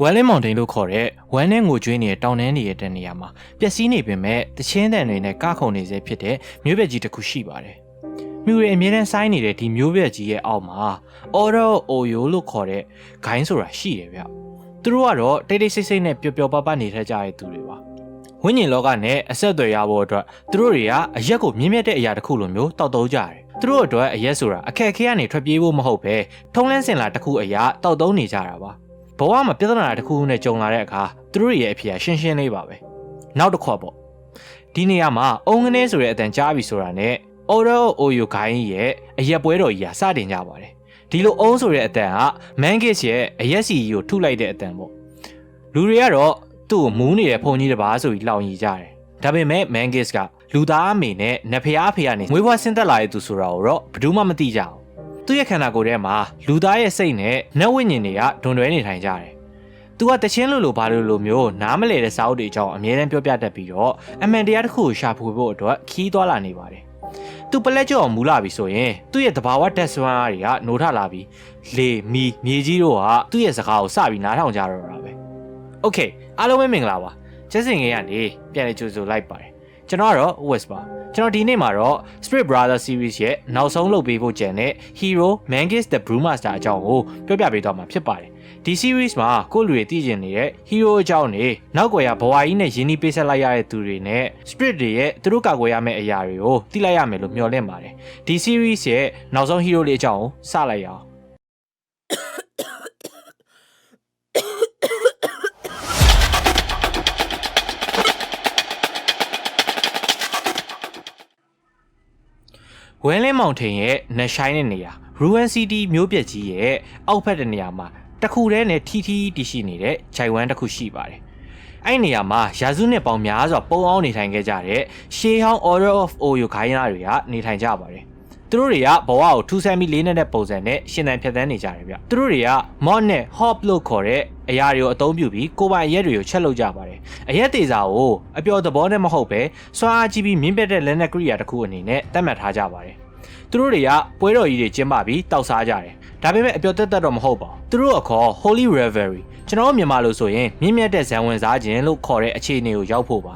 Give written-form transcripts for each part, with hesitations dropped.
ဝမ်လင်းမောင်တိန်လို့ခေါ်တဲ့ဝမ်နဲ့ငိုကျွေးနေတဲ့တောင်တန်းတွေရဲ့တနေရာမှာပျက်စီးနေပေမဲ့တချင်းတန်တွေနဲ့ကခုန်နေစေဖြစ်တဲ့မျိုးပြက်ကြီးတစ်ခုရှိပါတယ်။မြူတွေအမြဲတမ်းဆိုင်းနေတဲ့ဒီမျိုးပြက်ကြီးရဲ့အောက်မှာ Order Oyo လို့ခေါ်တဲ့ဂိုင်းဆိုတာရှိတယ်ဗျ။သူတို့ကတော့တိတ်တိတ်ဆိတ်ဆိတ်နဲ့ပျော်ပျော်ပါးပါးနေထိုင်ကြတဲ့သူတွေပါ။ဝိညာဉ်လောကနဲ့အဆက်အသွယ်ရဖို့အတွက်သူတို့တွေကအရက်ကိုမြင့်မြတ်တဲ့အရာတစ်ခုလိုမျိုးတောက်သုံးကြတယ်။သူတို့အတွက်အရက်ဆိုတာအခက်အခဲကနေထွက်ပြေးဖို့မဟုတ်ပဲထုံးလန်းစင်လာတစ်ခုအရာတောက်သုံးနေကြတာပါ။ဘဝမှာပြဿနာတစ်ခုနဲ့ကြုံလာတဲ့အခါသူတို့ရဲ့အဖြစ်အရှင်းရှင်းလေးပါပဲနောက်တစ်ခေါက်ပေါ့ဒီနေရာမှာအုံငနေဆိုတဲ့အတန်ကြားပြီဆိုတာနဲ့ Order Oyo ဂိုင်းရဲ့အရက်ပွဲတော်ကြီးကစတင်ကြပါတယ်ဒီလိုအုံဆိုတဲ့အတန်က Mangis ရဲ့အရက်စီကိုထုလိုက်တဲ့အတန်ပေါ့လူတွေကတော့သူ့ကိုမူးနေတဲ့ဖုန်ကြီးတစ်ပါးဆိုပြီးလောင်ရီကြတယ်ဒါပေမဲ့ Mangis ကလူသားအမေနဲ့နဖျားအဖေကနေငွေဘွားဆင်းသက်လာတဲ့သူဆိုတာကိုတော့ဘယ်သူမှမသိကြဘူးသူ့ရဲ့ခန္ဓာကိုယ်ထဲမှာလူသားရဲ့စိတ်နဲ့နတ်ဝိညာဉ်တွေကဒွန်တွဲနေထိုင်ကြတယ်။သူကတချင်းလို့ဘာလို့မျိုးနားမလဲတဲ့စာအုပ်တွေအကြောင်းအမြဲတမ်းပြောပြတတ်ပြီးတော့အမှန်တရားတစ်ခုကိုရှာဖွေဖို့အတွက်ခီးသွားလာနေပါတယ်။သူပလက်ကြော်မူလာပြီဆိုရင်သူ့ရဲ့တဘာဝတက်ဆွမ်းအားတွေကနိုးထလာပြီးလေမီမြေကြီးတို့ကသူ့ရဲ့စကားကိုစပြီးနားထောင်ကြတော့တာပဲ။ Okay အားလုံးပဲမင်္ဂလာပါ။ကျက်စင်ကြီးကနေပြန်လေကြိုဆိုလိုက်ပါတယ်။ကျွန်တော်ကတော့ West ပါကျွန်တော်ဒီနေ့မှာတော့ Spirit Brother Series ရဲ့နောက်ဆုံးလုပ်ပေးဖို့ကြံတဲ့ Hero Mangis the Brewmaster အကြောင်းကိုပြောပြပေးသွားမှာဖြစ်ပါတယ်ဒီ series မှာကိုယ့်လူတွေသိကျင်နေတဲ့ Hero အကြောင်းတွေနောက်ွယ်ရဘဝကြီးနဲ့ယဉ်နီးပေးဆက်လိုက်ရတဲ့သူတွေနဲ့ Spirit တွေရဲ့သူတို့ကာကွယ်ရမယ့်အရာတွေကိုသိလိုက်ရမယ်လို့မျှော်လင့်ပါတယ်ဒီ series ရဲ့နောက်ဆုံး Hero လေးအကြောင်းကိုစလိုက်ရအောင်ဝဲလင်းမောင်ထိန်ရဲ့နရှိုင်းတဲ့နေရာ Ruin City မျိုးပြက်ကြီးရဲ့အောက်ဖက်တဲ့နေရာမှာတခုတည်းနဲ့ထီတည်ရှိနေတဲ့ဂျိုင်ဝမ်တစ်ခုရှိပါတယ်။အဲ့ဒီနေရာမှာရာစုနှစ်ပေါင်းများစွာပုံအောင်နေထိုင်ခဲ့ကြတဲ့ရှေးဟောင်း Order of Oyo ဂိုင်းသားတွေကနေထိုင်ကြပါတယ်။သူတို့တွေကဘဝကိုထူးဆန်းပြီးလေးနက်တဲ့ပုံစံနဲ့ရှင်သန်ဖြတ်သန်းနေကြတယ်ဗျ။သူတို့တွေက Mod နဲ့ Hop လို့ခေါ်တဲ့အရာတွေကိုအသုံးပြုပြီးကိုယ်ပိုင်အရက်တွေကိုချက်လုပ်ကြပါတယ်။အရက်သေးစာကိုအပျော်သဘောနဲ့မဟုတ်ပဲစွမ်းအားကြီးပြီးမြင့်ပြတ်တဲ့လက်နက်ကိရိယာတစ်ခုအနေနဲ့သတ်မှတ်ထားကြပါတယ်။သူတို့တွေကပွဲတော်ကြီးတွေကျင်းပပြီးတောက်စားကြတယ်ဒါပေမဲ့အပျော်တက်တော့မဟုတ်ပါဘူးသူတို့အခေါ် Holy Revelry ကျွန်တော်မြန်မာလို့ဆိုရင်မြင့်မြတ်တဲ့ဇံဝင်စားခြင်းလို့ခေါ်တဲ့အခြေအနေကိုရောက်ဖို့ပါ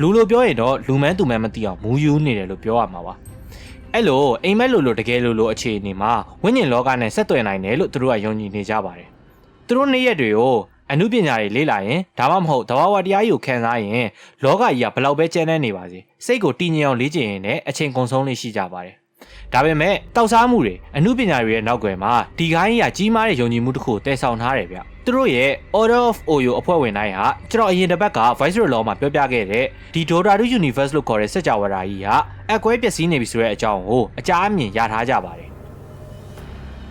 လူလိုပြောရင်တော့လူမန်းသူမန်းမသိအောင်မူးယူနေတယ်လို့ပြောရမှာပါအဲ့လိုအိမ်မက်လိုတကယ်လိုအခြေအနေမှာဝိညာဉ်လောကနဲ့ဆက်သွယ်နိုင်တယ်လို့သူတို့ကယုံကြည်နေကြပါတယ်သူတို့နေ့ရက်တွေကိုအနုပညာတွေလေ့လာရင်ဒါမှမဟုတ်သဘာဝတရားကိုခံစားရင်လောကကြီးကဘယ်လောက်ပဲကျန်းနေပါစေစိတ်ကိုတည်ငြိမ်အောင်လေ့ကျင့်ရင်လည်းအချိန်ကုန်ဆုံးလေးရှိကြပါတယ်ဒါပေမဲ့တောက်စားမှုတွေအမှုပညာတွေရဲ့နောက်ွယ်မှာဒီဂိုင်းကြီးကကြီးမားတဲ့ယုံကြည်မှုတစ်ခုတည်ဆောင်ထားတယ်ဗျသူတို့ရဲ့ Order of Oyo အဖွဲ့ဝင်တိုင်းဟာကျွန်တော်အရင်တစ်ပတ်က Viceroy Law မှာပြောပြခဲ့တဲ့ဒီ Dota Universe လို့ခေါ်တဲ့စัจ java ရာကြီးကအကွဲပျက်စီးနေပြီဆိုတဲ့အကြောင်းကိုအကြအမြင်ရထားကြပါတယ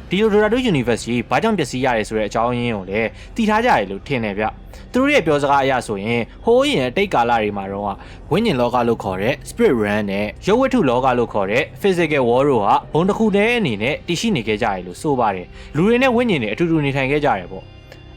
်ဒီ Dota Universe ကြီးဘာကြောင့်ပျက်စီးရတယ်ဆိုတဲ့အကြောင်းရင်းကိုလည်းသိထားကြတယ်လို့ထင်တယ်ဗျသူတို့ရဲ့ပြောစကားအရဆိုရင်ဟိုးရင်အတိတ်ကာလတွေမှာတော့ဝိညာဉ်လောကလို့ခေါ်တဲ့ Spirit Realm နဲ့ရုပ်ဝတ္ထုလောကလို့ခေါ်တဲ့ Physical World တို့ဟာဘုံတစ်ခုတည်းအနေနဲ့တည်ရှိနေခဲ့ကြတယ်လို့ဆိုပါတယ်လူတွေနဲ့ဝိညာဉ်တွေအတူတူနေထိုင်ခဲ့ကြတယ်ပေါ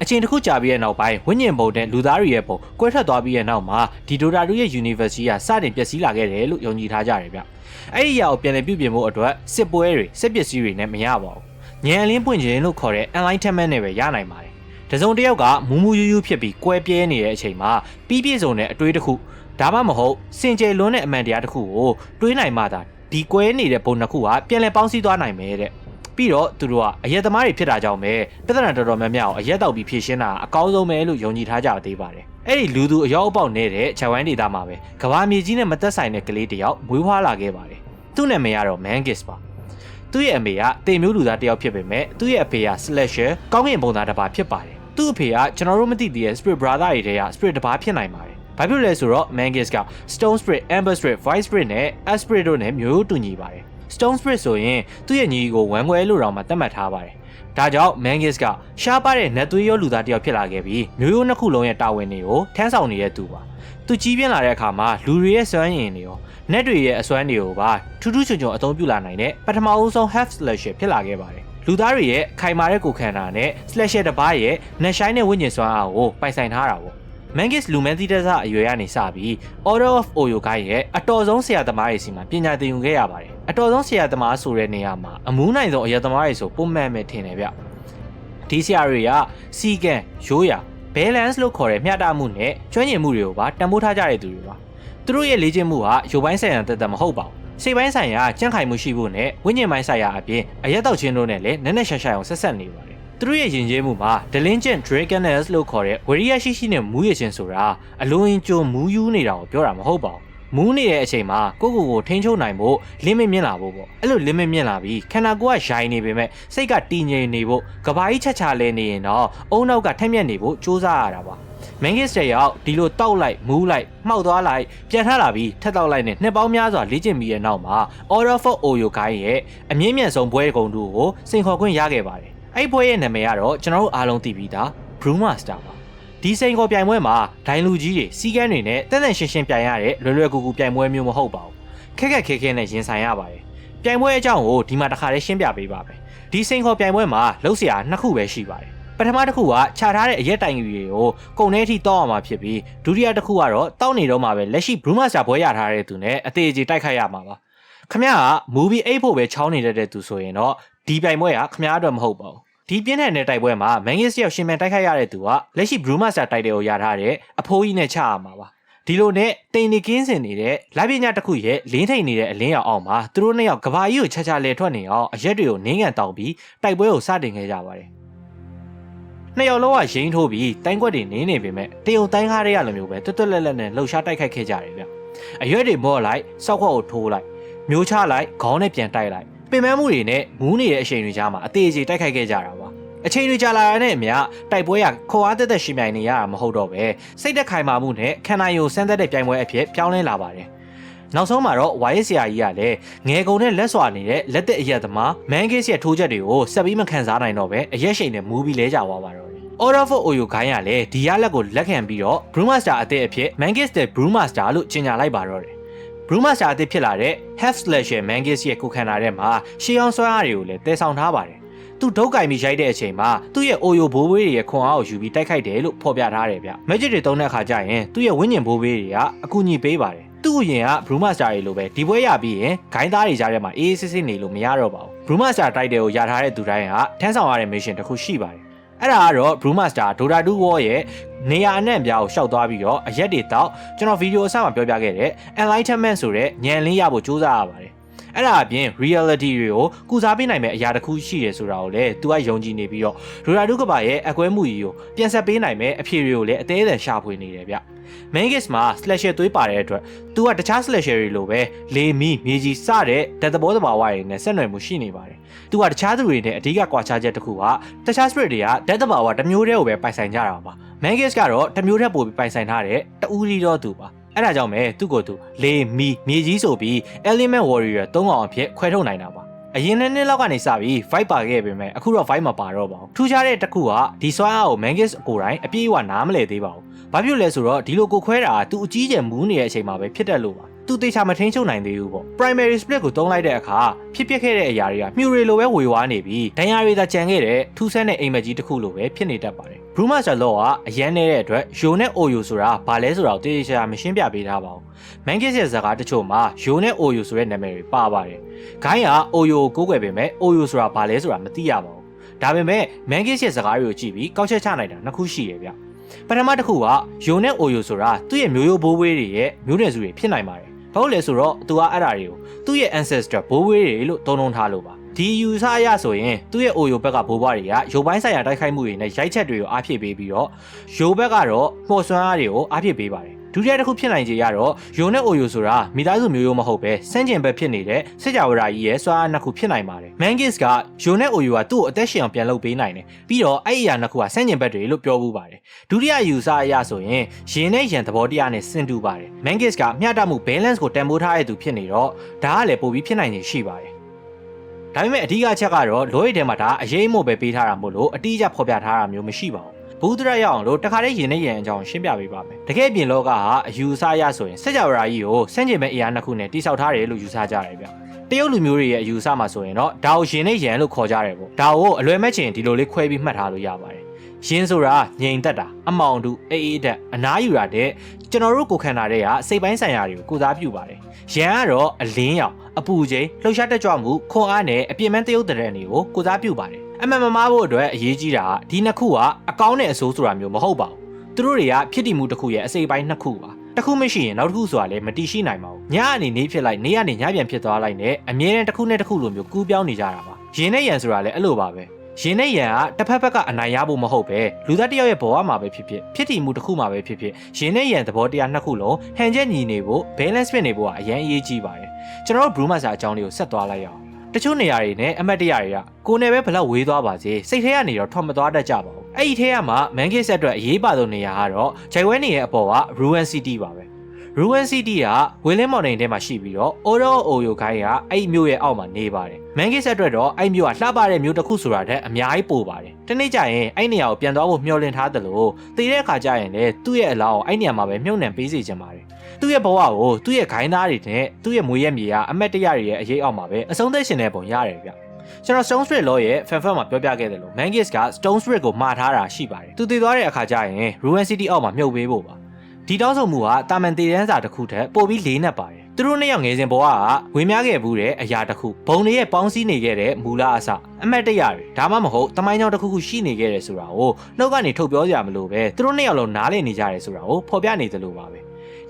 ့အချိန်တစ်ခုကြာပြီးတဲ့နောက်ပိုင်းဝိညာဉ်ဘုံနဲ့လူသားတွေရဲ့ဘုံကွဲထွက်သွားပြီးတဲ့နောက်မှာဒီ Dota ရဲ့ Universe ကြီးကစတင်ပျက်စီးလာခဲ့တယ်လို့ယုံကြည်ထားကြတယ်ဗျအဲ့ဒီအရာကိုပြန်လည်ပြုပြင်ဖို့အတွက်စစ်ပွဲတွေစစ်ပစ္စည်းတွေနဲ့မရပါဘူးဉာဏ်အလင်းပွင့်ခြင်းလို့ခေါ်တဲ့ Enlightenment နဲ့ပဲရနိုင်ပါတယ်တစုံတစ်ယောက်ကမူးမူးယူးယူးဖြစ်ပြီးကွဲပြဲနေတဲ့အချိန်မှာပြီးပြည့်စုံတဲ့အတွေးတစ်ခုဒါမှမဟုတ်စင်ကြယ်လွန်းတဲ့အမှန်တရားတစ်ခုကိုတွေးနိုင်မှသာဒီကွဲနေတဲ့ပုံနှစ်ခုကပြန်လည်ပေါင်းစည်းသွားနိုင်မယ်တဲ့ပြီးတော့သူတို့ကအရက်သမားတွေဖြစ်တာကြောင့်ပဲပြဿနာတော်တော်များများကိုအရက်တောက်ပြီးဖြေရှင်းတာအကောင်းဆုံးပဲလို့ယုံကြည်ထားကြသေးပါတယ်အဲ့ဒီလူသူအယောက်အပေါက်နေတဲ့ခြံဝိုင်းဒေသမှာပဲကဘာမြေကြီးနဲ့မသက်ဆိုင်တဲ့ကလေးတစ်ယောက်မွေးဖွားလာခဲ့ပါတယ်သူ့နာမည်ကတော့ Mangis ပါသူ့ရဲ့အမေကတေမျိုးလူသားတစ်ယောက်ဖြစ်ပေမဲ့သူ့ရဲ့အဖေက Slasher ကောင်းကင်ဘုံသားတစ်ပါးဖြစ်ပါတယ်သူ့အဖေကကျွန်တော်တို့မသိသေးတဲ့ Spirit Brother တွေထဲက Spirit တစ်ပါးဖြစ်နိုင်ပါတယ်။ဘာဖြစ်လဲဆိုတော့ Mangis က Stone Spirit, Amber Spirit, Void Spirit နဲ့ Earth Spirit တို့နဲ့မျိုးတူညီပါတယ်။ Stone Spirit ဆိုရင်သူ့ရဲ့ညီကိုဝမ်းခွဲလို့တောင်မှသတ်မှတ်ထားပါတယ်။ဒါကြောင့် Mangis ကရှားပါတဲ့နတ်သွေးရောလူသားတစ်ယောက်ဖြစ်လာခဲ့ပြီးမျိုးရိုးနှစ်ခုလုံးရဲ့တာဝန်တွေကိုထမ်းဆောင်နေတဲ့သူပါ။သူကြီးပြင်းလာတဲ့အခါမှာလူတွေရဲ့စွမ်းရည်တွေရောနတ်တွေရဲ့အစွမ်းတွေကိုပါထူးထူးချွန်ချွန်အသုံးပြုလာနိုင်တဲ့ပထမအဆုံး Half Slasher ဖြစ်လာခဲ့ပါတယ်။လူသားတွေရဲ့ခိုင်မာတဲ့ကိုယ်ခန္ဓာနဲ့ Slasher တစ်ပါးရဲ့နက်ရှိုင်းတဲ့ဝိညာဉ်စွမ်းအားကိုပိုင်ဆိုင်ထားတာပေါ့ Mangis လူမန်းသီးတစားအရွယ်ကနေစပြီး Order of Oyo ဂိုင်းရဲ့အတော်ဆုံးဆရာသမားတွေစီမှာပညာသင်ယူခဲ့ရပါတယ်အတော်ဆုံးဆရာသမားဆိုတဲ့နေရာမှာအမူးနိုင်ဆုံးအရာသမားတွေဆိုပုံမှန်ပဲထင်တယ်ဗျ ဒီဆရာတွေကစီကန်ရိုးရာ balance လို့ခေါ်တဲ့မျှတမှုနဲ့ကျွမ်းကျင်မှုတွေကိုပါတန်ဖိုးထားကြတဲ့သူတွေပါသူတို့ရဲ့လေ့ကျင့်မှုဟာရုပ်ပိုင်းဆိုင်ရာတသက်မဟုတ်ပါဘူးစိတ်ပိုင်းဆိုင်ရာကြံ့ခိုင်မှုရှိဖို့နဲ့ဝိညာဉ်ပိုင်းဆိုင်ရာအပြင်အရက်တောက်ခြင်းတို့နဲ့လည်းနက်နက်ရှာရှာအောင်ဆက်ဆက်နေပါတယ်သူတို့ရဲ့ယဉ်ကျေးမှုမှာ Delinquent Dragoness လို့ခေါ်တဲ့ဝရိယရှိရှိနဲ့မူးရခြင်းဆိုတာအလုံးရင်ကြုံမူးယူနေတာကိုပြောတာမဟုတ်ပါဘူးမူးနေတဲ့အချိန်မှာကိုထိန်းချုပ်နိုင်ဖို့လင်းမမြင့်လာဖို့ပေါ့အဲ့လိုလင်းမမြင့်လာပြီးခန္ဓာကိုယ်ကရိုင်းနေပေမဲ့စိတ်ကတည်ငြိမ်နေဖို့ကဘာကြီးချက်ချလဲနေရင်တော့အုံနောက်ကထက်မြက်နေဖို့စူးစမ်းရတာပါမန်ဂစ်တဲ့ရောက်ဒီလိုတောက်လိုက်မူးလိုက်မှောက်သွားလိုက်ပြန်ထလာပြီးထက်တောက်လိုက်နဲ့နှစ်ပေါင်းများစွာလေ့ကျင့်ပြီးတဲ့နောက်မှာ Order for Oyo ခိုင်းရဲ့အမြင့်မြတ်ဆုံးဘွဲကုံတူကိုစိန်ခေါ်ခွင့်ရခဲ့ပါတယ်အဲ့ဘွဲရဲ့နာမည်ကတော့ကျွန်တော်တို့အားလုံးသိပြီးသား Brew Master ပါဒီစိန်ခေါ်ပြိုင်ပွဲမှာဒိုင်လူကြီးတွေစီကန်းတွေနဲ့တန်ရှင်းပြိုင်ရတဲ့လွယ်လွယ်ကူကူပြိုင်ပွဲမျိုးမဟုတ်ပါဘူးခက်ခဲနဲ့ရင်ဆိုင်ရပါတယ်ပြိုင်ပွဲအကြောင်းကိုဒီမှာတစ်ခါလေးရှင်းပြပေးပါမယ်ဒီစိန်ခေါ်ပြိုင်ပွဲမှာလှုပ်ရှားနှစ်ခုပဲရှိပါတယ်ပထမတစ်ခုကခြာထားတဲ့အရက်တိုင်ကြီးတွေကိုကုန်ထဲထိတောက်အောင်မှာဖြစ်ပြီးဒုတိယတစ်ခုကတော့တောက်နေတော့မှာပဲလက်ရှိ Brew Master ဘွဲရထားတဲ့သူနဲ့အသေးအကျေတိုက်ခိုက်ရမှာပါခမရက movie 8ဖို့ပဲချောင်းနေတဲ့သူဆိုရင်တော့ဒီပြိုင်ပွဲကခမရအတွက်မဟုတ်ပါဘူးဒီပြင်းထန်တဲ့တိုက်ပွဲမှာမန်ဂစ်ရောက်ရှင်မြန်တိုက်ခိုက်ရတဲ့သူကလက်ရှိ Brew Master တိုက်တယ်ကိုရထားတဲ့အဖိုးကြီးနဲ့ချရမှာပါဒီလိုနဲ့တိန်နေကင်းစင်နေတဲ့လက်ပညာတစ်ခုရဲ့လင်းထိန်နေတဲ့အလင်းရောင်အောင်မှာသူတို့နှစ်ယောက်ကဘာကြီးကိုချလဲထွက်နေအောင်အရက်တွေကိုနင်းကန်တောင်းပြီးတိုက်ပွဲကိုစတင်ခဲ့ကြပါတယ်နှစ်ယောက်လုံးကရင်းထိုးပြီးတိုင်းကွက်တွေနင်းနေပေမဲ့တရုံတိုင်းကားတွေကလိုမျိုးပဲတွတ်လက်လက်နဲ့လှုပ်ရှားတိုက်ခိုက်ခဲ့ကြတယ်ဗျအရွက်တွေမော့လိုက်စောက်ခွက်ကိုထိုးလိုက်မျိုးချလိုက်ခေါင်းနဲ့ပြန်တိုက်လိုက်ပင်ပန်းမှုတွေနဲ့မူးနေတဲ့အချိန်တွေကြားမှာအသေးအကျေတိုက်ခိုက်ခဲ့ကြတာပါအချိန်တွေကြာလာတဲ့အမျှတိုက်ပွဲကခေါ်အားတက်ရှင်ပြိုင်နေရတာမဟုတ်တော့ပဲစိတ်သက်ခိုင်မာမှုနဲ့ခန္ဓာယိုစမ်းသက်တဲ့ပြိုင်ပွဲအဖြစ်ပြောင်းလဲလာပါတယ်နောက်ဆုံးမှာတော့ဝါရဲဆရာကြီးကလည်းငယ်ကုန်နဲ့လက်စွာနေတဲ့လက်သက်အရက်သမားမန်ဂစ်ရဲ့ထိုးချက်တွေကိုဆက်ပြီးမခံစားနိုင်တော့ပဲအရက်ရှိန်နဲ့မူးပြီးလဲကြသွားပါတော့တယ် Order for Oyo ခိုင်းရလဲဒီရလက်ကိုလက်ခံပြီးတော့ Brew Master အသစ်အဖြစ် Mangis the Brew Master လို့ကြေညာလိုက်ပါတော့တယ် Brew Master အသစ်ဖြစ်လာတဲ့ Half Slash ရဲ့ Mangis ရဲ့ကိုခန္ဓာထဲမှာရှေးအောင်စွမ်းအားတွေကိုလည်းတည်ဆောင်ထားပါတယ်သူဒုတ်ကင်ပြီးရိုက်တဲ့အချိန်မှာသူ့ရဲ့ Oyo ဘိုးဘေးတွေရဲ့ခွန်အားကိုယူပြီးတိုက်ခိုက်တယ်လို့ဖော်ပြထားတယ်ဗျ Magic တွေတုံးတဲ့အခါကျရင်သူ့ရဲ့ဝိညာဉ်ဘိုးဘေးတွေကအကူအညီပေးပါတယ်သူ့အရင်က Brew Master တွေလိုပဲဒီပွဲရပြီးရင်ဂိုင်းသားတွေကြားထဲမှာအေးစစ်စစ်နေလို့မရတော့ပါဘူး Brew Master တိုက်တယ်ကိုရထားတဲ့သူတိုင်းကထမ်းဆောင်ရတဲ့ mission တစ်ခုရှိပါတယ်အဲ့ဒါကတော့ Brew Master Dota 2 War ရဲ့နေရာအနှံ့အပြားကိုရှောက်သွားပြီးတော့အရက်တွေတောက်ကျွန်တော်ဗီဒီယိုအစမှာပြောပြခဲ့တဲ့ Enlightenment ဆိုတဲ့ဉာဏ်လင်းရဖို့ကြိုးစားရပါတယ်အဲ့ဒါအပြင် reality တွေကိုကုစားပေးနိုင်မဲ့အရာတစ်ခုရှိရဆိုတာကိုလည်းသူကယုံကြည်နေပြီးတော့ Dota 2 ကဘာရဲ့အကွဲမှုကြီးကိုပြန်ဆက်ပေးနိုင်မဲ့အဖြေတွေကိုလည်းအသေးအံရှာဖွေနေတယ်ဗျMangis မှာ slasher သွေးပါတဲ့အတွက်သူကတခြား slasher တွေလိုပဲလေမီမြေကြီးစတဲ့ဓာတ်သဘောတဘာဝတွေနဲ့ဆက်နွယ်မှုရှိနေပါတယ်သူကတခြားသူတွေနဲ့အဓိကကွာခြားချက်တစ်ခုကတခြား spirit တွေကဓာတ်သဘာဝတစ်မျိုးတည်းကိုပဲပိုင်ဆိုင်ကြတာပါ Mangis ကတော့တစ်မျိုးတည်းပို့ပြီးပိုင်ဆိုင်ထားတဲ့တူးရီတော့သူပါအဲ့ဒါကြောင့်ပဲသူ့ကိုယ်သူလေမီမြေကြီးဆိုပြီး element warrior ၃အောင်အဖြစ်ခွဲထုတ်နိုင်တာပါအရင်နှစ်လောက်ကနေစပြီး fight ပါခဲ့ပေမဲ့အခုတော့ fight မပါတော့ပါဘူးထူးခြားတဲ့တစ်ခုကဒီစွမ်းအားကို Mangis ကိုယ်တိုင်အပြည့်အဝနားမလည်သေးပါဘူးဘာဖြစ်လဲဆိုတော့ဒီလိုကိုခွဲတာသူအကြီးကျယ်မူးနေတဲ့အချိန်မှာပဲဖြစ်တတ်လို့ပါသူတေချာမထင်းချုပ်နိုင်သေးဘူးပေါ့ primary split ကိုတုံးလိုက်တဲ့အခါဖြစ်ပျက်ခဲ့တဲ့အရာတွေကမြူရီလိုပဲဝေဝါးနေပြီးဒဏ်ရာတွေသာကြံခဲ့တဲ့ထူးဆန်းတဲ့အိမ်မက်ကြီးတစ်ခုလိုပဲဖြစ်နေတတ်ပါတယ် Brew Master Law ကအရန်နေတဲ့အတွက်ယိုနဲ့ Oyo ဆိုတာဘာလဲဆိုတာကိုတေချာမရှင်းပြပေးထားပါဘူး Mangis ရဲ့ဇာတ်ကားတချို့မှာယိုနဲ့ Oyo ဆိုတဲ့နာမည်တွေပါပါတယ်ဂိုင်းက Oyo ကိုကိုးကွယ်ပေမဲ့ Oyo ဆိုတာဘာလဲဆိုတာမသိရပါဘူးဒါပေမဲ့ Mangis ရဲ့ဇာတ်ကားတွေကိုကြည့်ပြီးကောက်ချက်ချနိုင်တာနှစ်ခုရှိတယ်ဗျပထမတစ်ခုကယိုနဲ့ Oyo ဆိုတာသူ့ရဲ့မျိုးရိုးဘိုးဘွေးတွေရဲ့မျိုးနွယ်စုတွေဖြစ်နိုင်ပါတယ်ဘာလို့လဲဆိုတော့သူကအဲ့ဒါတွေကိုသူ့ရဲ့ ancestor ဘိုးဘွေးတွေလို့သုံးနှုန်းထားလို့ပါဒီယူဆအရဆိုရင်သူ့ရဲ့ Oyo ဘက်ကဘိုးဘွားတွေကရုပ်ပိုင်းဆိုင်ရာတိုက်ခိုက်မှုတွေနဲ့ရိုက်ချက်တွေကိုအားဖြည့်ပေးပြီးတော့ယိုဘက်ကတော့မှော်စွမ်းအားတွေကိုအားဖြည့်ပေးပါတယ်ဒုတိယတစ်ခုဖြစ်နိုင်ခြေရတော့ယိုနဲ့ Oyo ဆိုတာမိသားစုမျိုးရိုးမဟုတ်ပဲစန့်ကျင်ဘက်ဖြစ်နေတဲ့စစ်ကြဝဠာကြီးရဲ့စွမ်းအားနှစ်ခုဖြစ်နိုင်ပါတယ် Mangis ကယိုနဲ့ Oyo ကသူ့ကိုအသက်ရှင်အောင်ပြန်လုပ်ပေးနိုင်တယ်ပြီးတော့အဲ့အရာနှစ်ခုကစန့်ကျင်ဘက်တွေလို့ပြောဘူးပါတယ်ဒုတိယယူဆအရဆိုရင်ရင်နဲ့ရန်သဘောတရားနဲ့ဆင်တူပါတယ် Mangis ကမျှတမှု balance ကိုတန်ဖိုးထားတဲ့သူဖြစ်နေတော့ဒါကလည်းပိုပြီးဖြစ်နိုင်ခြေရှိပါတယ်ဒါပေမဲ့အဓိကအချက်ကတော့လောရီထဲမှာဒါအရေးမို့ပဲပေးထားတာမို့လို့အတိအကျဖော်ပြထားတာမျိုးမရှိပါဘူးဘူးတရရအောင်လို့တခါတည်းရင်နဲ့ရန်အကြောင်းရှင်းပြပေးပါမယ်တကယ်ပြင်လောကဟာအယူအဆအရဆိုရင်စက်ကြဝဠာကြီးကိုစန့်ကျင်မဲ့အရာနှစ်ခုနဲ့တိစောက်ထားတယ်လို့ယူဆကြတယ်ဗျတရုတ်လူမျိုးတွေရဲ့အယူအဆမှာဆိုရင်တော့ဒါကိုရင်နဲ့ရန်လို့ခေါ်ကြတယ်ပေါ့ဒါကိုအလွယ်မဲ့ချင်ဒီလိုလေးခွဲပြီးမှတ်ထားလို့ရပါတယ်ရင်ဆိုတာငြိမ်သက်တာအမောင်တူအေးတက်အနားယူရတဲ့ကျွန်တော်တို့ကိုခန္ဓာတွေကစိတ်ပိုင်းဆိုင်ရာတွေကိုကိုစားပြုပါတယ်ရန်ကတော့အလင်းရောင်အပူချိန်လှုပ်ရှားတက်ကြွမှုခွန်အားနဲ့အပြင်းမဲ့တရုတ်တရံတွေကိုကိုစားပြုပါတယ် အမှန်မမားဖို့အတွက်အရေးကြီးတာဒီနှစ်ခုကအကောင်းနဲ့အဆိုးဆိုတာမျိုးမဟုတ်ပါဘူးသူတို့တွေကဖြစ်တည်မှုတစ်ခုရဲ့အစိပ်ပိုင်းနှစ်ခုပါတစ်ခုမရှိရင်နောက်တစ်ခုဆိုတာလည်းမတည်ရှိနိုင်ပါဘူးညအနေနေဖြစ်လိုက်နေကနေညပြန်ဖြစ်သွားလိုက်နဲ့အမြဲတမ်းတစ်ခုနဲ့တစ်ခုလိုမျိုးကူးပြောင်းနေကြတာပါရင်နဲ့ရန်ဆိုတာလည်းအဲ့လိုပါပဲရင်နဲ့ရန်ကတစ်ဖက်ဘက်ကအနိုင်ရဖို့မဟုတ်ပဲလူသားတစ်ယောက်ရဲ့ဘဝမှာပဲဖြစ်တည်မှုတစ်ခုမှာပဲဖြစ်ရင်နဲ့ရန်သဘောတရားနှစ်ခုလုံးဟန်ချက်ညီနေဖို့ balance ဖြစ်နေဖို့ကအရင်အရေးကြီးပါတယ်ကျွန်တော်တို့ Brewmaster အကြောင်းလေးကိုဆက်သွားလိုက်ရအောင်တချို့နေရာတွေနဲ့အမတ်တရတွေကကိုယ်နဲ့ပဲဘလောက်ဝေးသွားပါစေစိတ်ထဲကနေတော့ထွက်မသွားတတ်ကြပါဘူးအဲ့ဒီထဲကမှ Mankis အတွက်အရေးပါဆုံးနေရာကတော့ဂျိုင်ဝဲနေရဲ့အပေါ်က Ruin City ပါပဲ Ruin City ကဝေလင်းမော်နိန်ထဲမှာရှိပြီးတော့ Oro Oyo ခိုင်းကအဲ့မြို့ရဲ့အောက်မှာနေပါတယ် Mankis အတွက်တော့အဲ့မြို့ကလှပတဲ့မြို့တစ်ခုဆိုတာတည်းအများကြီးပိုပါတယ်တနေ့ကျရင်အဲ့နေရာကိုပြန်သွားဖို့မျှော်လင့်ထားသလိုတည်တဲ့အခါကျရင်လည်းသူ့ရဲ့အလောင်းကိုအဲ့နေရာမှာပဲမြုပ်နှံပေးစီချင်ပါတယ်သူ့ရဲ့ဘဝကိုသူ့ရဲ့ခိုင်းသားတွေနဲ့သူ့ရဲ့မွေးရမြေကအမတ်တရတွေရဲ့အရေးအောက်မှာပဲအဆုံးသတ်ရှင်တဲ့ပုံရတယ်ဗျကျွန်တော် Stone Street Law ရဲ့ fan မှာပြောပြခဲ့တယ်လို့ Mankis က Stone Street ကိုမှားထားတာရှိပါတယ်သူတည်သွားတဲ့အခါကျရင် Ruin City အောက်မှာမြုပ်ပေးဖို့ပါဒီတောင်းဆိုမှုကတာမန်တည်တန်းစာတစ်ခုထက်ပိုပြီးလေးနက်ပါတယ်သူတို့နှစ်ယောက်ငယ်စဉ်ဘဝကဝေမျှခဲ့ဘူးတဲ့အရာတစ်ခုဘုံတွေရဲ့ပေါင်းစည်းနေခဲ့တဲ့မူလအစအမတ်တရတွေဒါမှမဟုတ်တမိုင်းကြောင်တစ်ခုခုရှိနေခဲ့တယ်ဆိုတာကိုနှုတ်ကနေထုတ်ပြောကြရမလို့ပဲသူတို့နှစ်ယောက်လုံးနားလည်နေကြတယ်ဆိုတာကိုဖော်ပြနေသလိုပါပဲ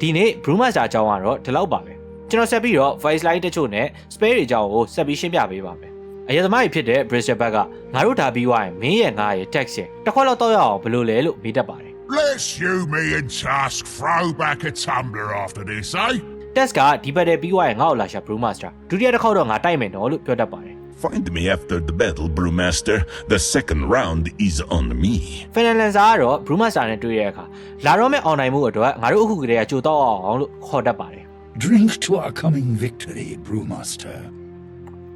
ဒီနေ့ Brewmaster အကြောင်းကတော့ဒီလောက်ပါပဲကျွန်တော်ဆက်ပြီးတော့ voice line တချို့နဲ့ spare တွေအကြောင်းကိုဆက်ပြီးရှင်းပြပေးပါမယ်အရာသမားကြီးဖြစ်တဲ့ Bristol ဘက်ကငါတို့ဒါပြီးွားရင်မင်းရဲ့ငါရဲ့ text ရဲ့တစ်ခွက်လောက်တော့ရအောင်ဘယ်လိုလဲလို့မေးတတ်ပါတယ် Bless you me and Task throw back a tumbler after this, eh? text ကဒီဘက်တည်းပြီးွားရင်ငါ့ကိုလာရှာ Brewmaster ဒုတိယတစ်ခေါက်တော့ငါတိုက်မယ်နော်လို့ပြောတတ်ပါတယ် Find me after the battle, Brewmaster. The second round is on me. Finlancer ကတော့ Brewmaster နဲ့တွေ့ရတဲ့အခါလာတော့မဲ့အောင်နိုင်မှုအတွက်ငါတို့အခုကတည်းကကြိုတော့အောင်လို့ခေါ်တတ်ပါတယ် Drink to our coming victory, Brewmaster.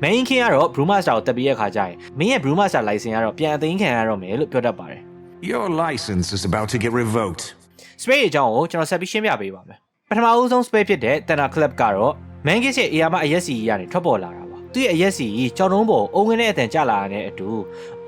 Main King ကတော့ Brewmaster ကိုတက်ပြီးရခါကျရင်မင်းရဲ့ Brewmaster license ကတော့ပြန်အသိမ်းခံရတော့မယ်လို့ပြောတတ်ပါတယ် Your license is about to get revoked. Spray အကြောင်းကိုကျွန်တော်ဆက်ပြီးရှင်းပြပေးပါမယ်ပထမအဦးဆုံး Spray ဖြစ်တဲ့ Thunder Club ကတော့ Mankis ရဲ့ AR မှာအရက်စီကြီးကနေထွက်ပေါ်လာတာပါသူ့ရဲ့အရက်စီကြီးကြောင်တုံးပေါ်အုံငင်းတဲ့အတန်ကျလာတဲ့အတူ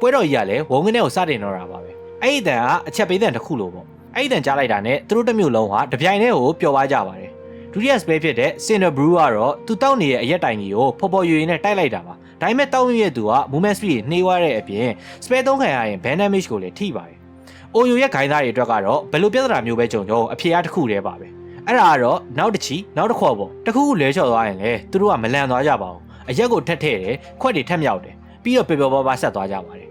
ပွဲတော်ကြီးကလည်းဝုံငင်းတဲ့ကိုစတင်တော့တာပါပဲအဲ့ဒီအတန်ကအချက်ပေးတဲ့တစ်ခုလိုပေါ့အဲ့ဒီအတန်ကြားလိုက်တာနဲ့သူတို့တစ်မျိုးလုံးဟာတပြိုင်တည်းကိုပျော်သွားကြပါတယ်ဒုတိယ Spray ဖြစ်တဲ့ Cinder Brew ကတော့သူတောက်နေတဲ့အရက်တိုင်ကြီးကိုဖော်ဖော်ရွရွနဲ့တိုက်လိုက်တာပါဒါပေမဲ့တောက်ရတဲ့သူက movement speed နှေးသွားတဲ့အပြင် Spray သုံးခံရရင် ban damage ကိုလည်းထိပါတယ်အိုယိုရဲ့ဂိုင်းသားတွေအတွက်ကတော့ဘယ်လိုပြဿနာမျိုးပဲကြုံကြုံအဖြေအတစ်ခုတည်းပါပဲအဲ့ဒါကတော့နောက်တစ်ချီနောက်တစ်ခေါက်ပေါ့တစ်ခုခုလဲချော်သွားရင်လေသူတို့ကမလန်သွားကြပါဘူးအရက်ကိုထက်ထဲ့တယ်ခွက်တွေထက်မြောက်တယ်ပြီးတော့ပျော်ပျော်ပါးပါးဆက်သွားကြပါတယ်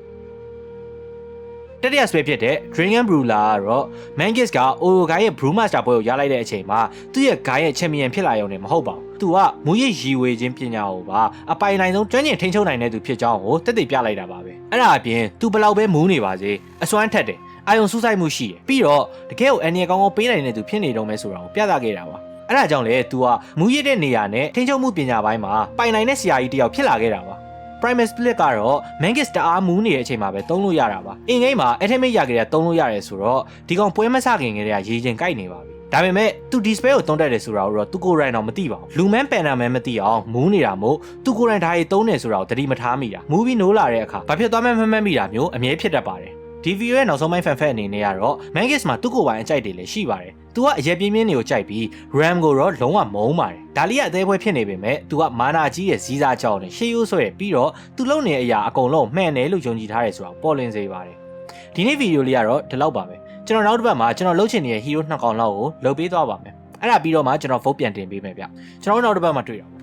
တတိယ Spray ဖြစ်တဲ့ Dragon Brewler ကတော့ Mankis က Oyo ဂိုင်းရဲ့ Brewmaster ပွဲကိုရလိုက်တဲ့အချိန်မှာသူ့ရဲ့ဂိုင်းရဲ့ Champion ဖြစ်လာရုံနဲ့မဟုတ်ပါဘူးသူကမူရည်ရည်ဝေခြင်းပညာကိုပါအပိုင်နိုင်ဆုံးကျွမ်းကျင်ထိန်းချုပ်နိုင်တဲ့သူဖြစ်ကြောင်းကိုတက်တည်ပြလိုက်တာပါပဲအဲ့ဒါအပြင်သူဘယ်လောက်ပဲမူးနေပါစေအစွမ်းထက်တယ်အာယုံစူးစိုက်မှုရှိတယ်ပြီးတော့တကယ်ကိုအန်နီကောင်းကောင်းပေးနိုင်တဲ့သူဖြစ်နေတော့မယ်ဆိုတာကိုပြသခဲ့တာပါအဲ့ဒါကြောင့်လေ तू ကမူရစ်တဲ့နေရာနဲ့ထိန်းချုပ်မှုပညာပိုင်းမှာပိုင်နိုင်တဲ့ဆရာကြီးတယောက်ဖြစ်လာခဲ့တာပါ Prime Split ကတော့ Mankis တအားမူးနေတဲ့အချိန်မှာပဲသုံးလို့ရတာပါအင်ဂိမ်းမှာ Ultimate ရခဲ့တဲ့သုံးလို့ရတယ်ဆိုတော့ဒီကောင်ပွဲမစခင်ကတည်းကရေချင်းကိုက်နေပါပြီဒါပေမဲ့ तू display ကိုတုံးတက်တယ်ဆိုတာကိုတော့ तू ကိုယ်တိုင်တော့မသိပါဘူးလူမန်းပန်နာမန်းမသိအောင်မူးနေတာမို့ तू ကိုယ်တိုင်ဒါရီသုံးနေဆိုတာကိုသတိမထားမိတာမူးပြီးနိုးလာတဲ့အခါဘာဖြစ်သွားမှန်းမမှတ်မိတာမျိုးအမြဲဖြစ်တတ်ပါတယ်ဒီဗီဒီယိုရဲ့နောက်ဆုံးပိုင်း fan အနေနဲ့ကတော့ Mankis မှာသူ့ကိုယ်ပိုင်အကြိုက်တွေလည်းရှိပါတယ်။ तू ကအရက်ပြင်းပြင်းတွေကိုကြိုက်ပြီး RAM ကိုတော့လုံးဝမုန်းပါတယ်။ဒါလေးကအသေးပွဲဖြစ်နေပေမဲ့ तू ကမာနာကြီးရဲ့ဇီးစားကြောင်းနဲ့ရှေးရိုးဆွဲပြီးတော့ तू လုံနေတဲ့အရာအကုန်လုံးမှန်တယ်လို့ယုံကြည်ထားတယ်ဆိုတာပေါ်လင်းစေပါတယ်။ဒီနေ့ဗီဒီယိုလေးကတော့ဒီလောက်ပါပဲ။ကျွန်တော်နောက်တစ်ပတ်မှာကျွန်တော်လှုပ်ချင်နေတဲ့ hero 2 ကောင်လောက်ကိုလုပ်ပေးသွားပါမယ်။အဲ့ဒါပြီးတော့မှကျွန်တော် vote ပြန်တင်ပေးမယ်ဗျ။ကျွန်တော်နောက်တစ်ပတ်မှာတွေ့ရအောင်